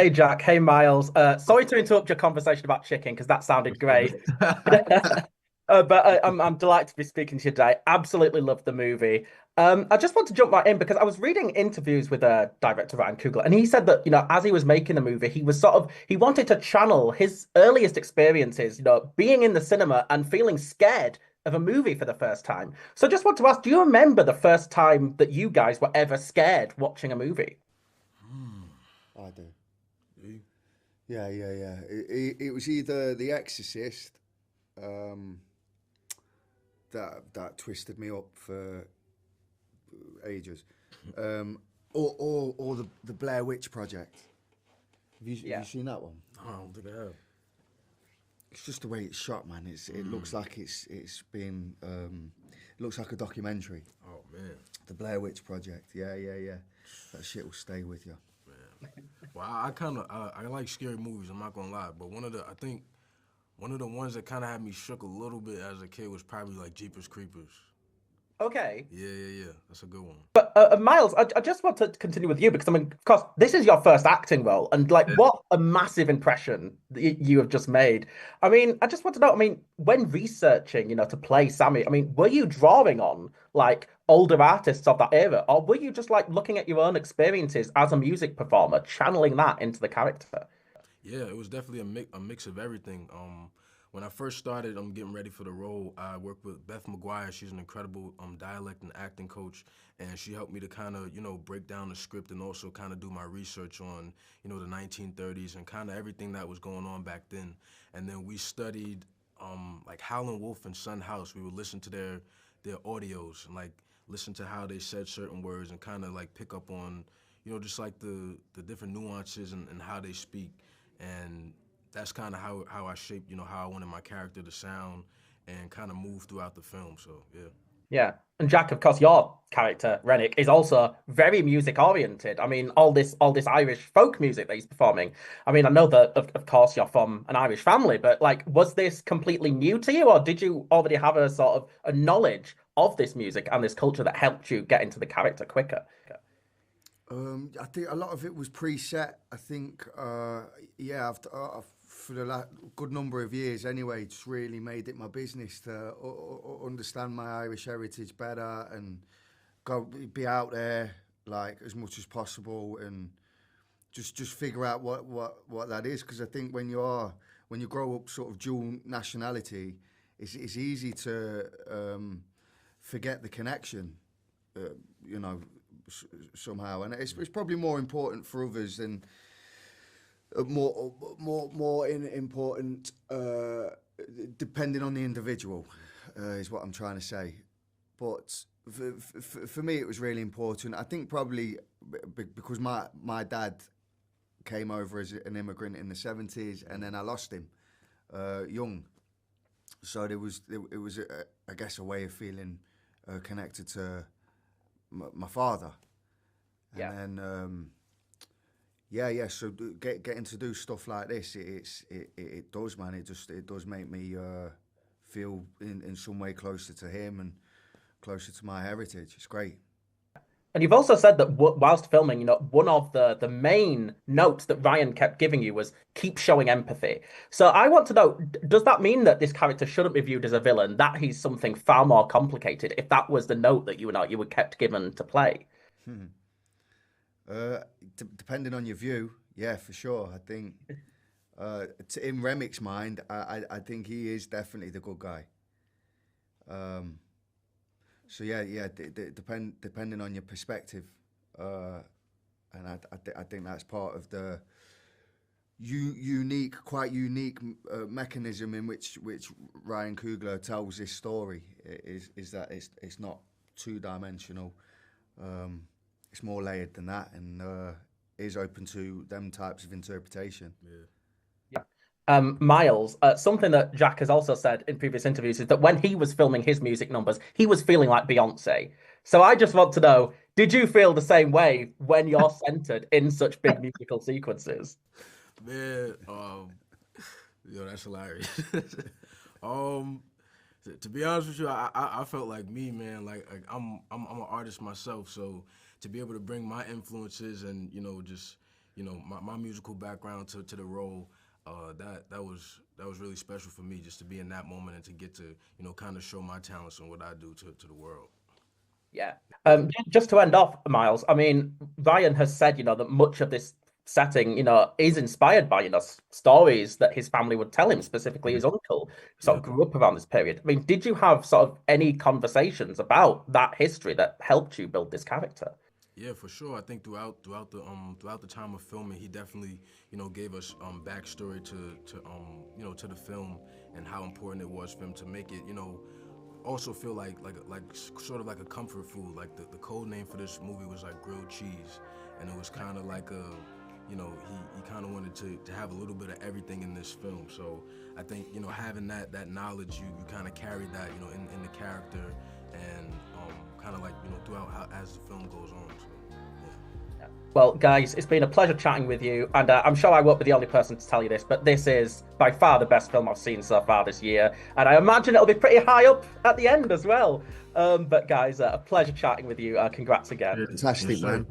Hey Jack, hey Miles. Sorry to interrupt your conversation about chicken because that sounded great. But I'm delighted to be speaking to you today. Absolutely love the movie. I just want to jump right in because I was reading interviews with director Ryan Coogler, and he said that as he was making the movie, he wanted to channel his earliest experiences, being in the cinema and feeling scared of a movie for the first time. So I just want to ask, do you remember the first time that you guys were ever scared watching a movie? I do. See? Yeah. It was either The Exorcist, um, that twisted me up for ages, or the Blair Witch Project. Have Yeah. you seen that one? I don't think I have. It's just the way it's shot, man. It looks like it's been it looks like a documentary. Oh man, The Blair Witch Project. Yeah. That shit will stay with you. man. Well, I kind of I like scary movies. I'm not gonna lie, but I think one of the ones that kind of had me shook a little bit as a kid was probably like Jeepers Creepers. Okay. Yeah. That's a good one. But Miles, I just want to continue with you because I mean, of course, this is your first acting role, and like, what a massive impression that you have just made. I mean, I just want to know. I mean, when researching, to play Sammy, I mean, were you drawing on like older artists of that era, or were you just like looking at your own experiences as a music performer, channeling that into the character? Yeah, it was definitely a mix of everything. When I first started, getting ready for the role, I worked with Beth McGuire. She's an incredible dialect and acting coach, and she helped me to kind of break down the script and also kind of do my research on the 1930s and kind of everything that was going on back then. And then we studied like Howlin' Wolf and Son House. We would listen to their audios and like listen to how they said certain words and kind of like pick up on just like the different nuances and how they speak. And that's kind of how I shaped, how I wanted my character to sound and kind of move throughout the film. So yeah. Yeah. And Jack, of course, your character, Rennick, is also very music oriented. I mean, all this Irish folk music that he's performing. I mean, I know that of course you're from an Irish family, but like, was this completely new to you, or did you already have a sort of a knowledge of this music and this culture that helped you get into the character quicker? I think a lot of it was preset. I think, I've for the good number of years anyway, just really made it my business to understand my Irish heritage better and go be out there like as much as possible and just figure out what that is. Because I think when you grow up sort of dual nationality, it's easy to forget the connection. Uh, you know, somehow, and it's probably more important for others than important depending on the individual is what I'm trying to say. But for me, it was really important. I think probably because my dad came over as an immigrant in the 70s, and then I lost him young. So it was I guess a way of feeling connected to my father, Yeah. and then yeah. So getting to do stuff like this, it does, man. It does make me feel in some way closer to him and closer to my heritage. It's great. And you've also said that whilst filming, one of the main notes that Ryan kept giving you was keep showing empathy. So I want to know, does that mean that this character shouldn't be viewed as a villain, that he's something far more complicated, if that was the note that you were kept given to play? Uh, Depending on your view, yeah, for sure. I think in Remmick's mind, I think he is definitely the good guy. Um, So yeah. Depending on your perspective, and I think that's part of the quite unique mechanism in which Ryan Coogler tells this story. Is that it's not two dimensional. It's more layered than that, and is open to them types of interpretation. Yeah. Yeah. Miles, something that Jack has also said in previous interviews is that when he was filming his music numbers, he was feeling like Beyonce. So I just want to know, did you feel the same way when you're centered in such big musical sequences? Man, that's hilarious. um, to be honest with you, I felt like me, man. Like I'm an artist myself, so to be able to bring my influences and just my musical background to the role. That was really special for me, just to be in that moment and to get to kind of show my talents and what I do to the world. Yeah. Just to end off, Miles, I mean, Ryan has said, that much of this setting, is inspired by, stories that his family would tell him, specifically his uncle, who sort of grew up around this period. I mean, did you have sort of any conversations about that history that helped you build this character? Yeah, for sure. I think throughout the time of filming, he definitely gave us backstory to the film and how important it was for him to make it also feel like sort of like a comfort food. Like the code name for this movie was like grilled cheese, and it was kind of like he kind of wanted to have a little bit of everything in this film. So I think having that knowledge, you kind of carry that in the character, and kind of like throughout as the film goes on. So, yeah. Well, guys, it's been a pleasure chatting with you, and I'm sure I won't be the only person to tell you this, but this is by far the best film I've seen so far this year, and I imagine it'll be pretty high up at the end as well. But guys, a pleasure chatting with you. Congrats again. Fantastic, Yes, man.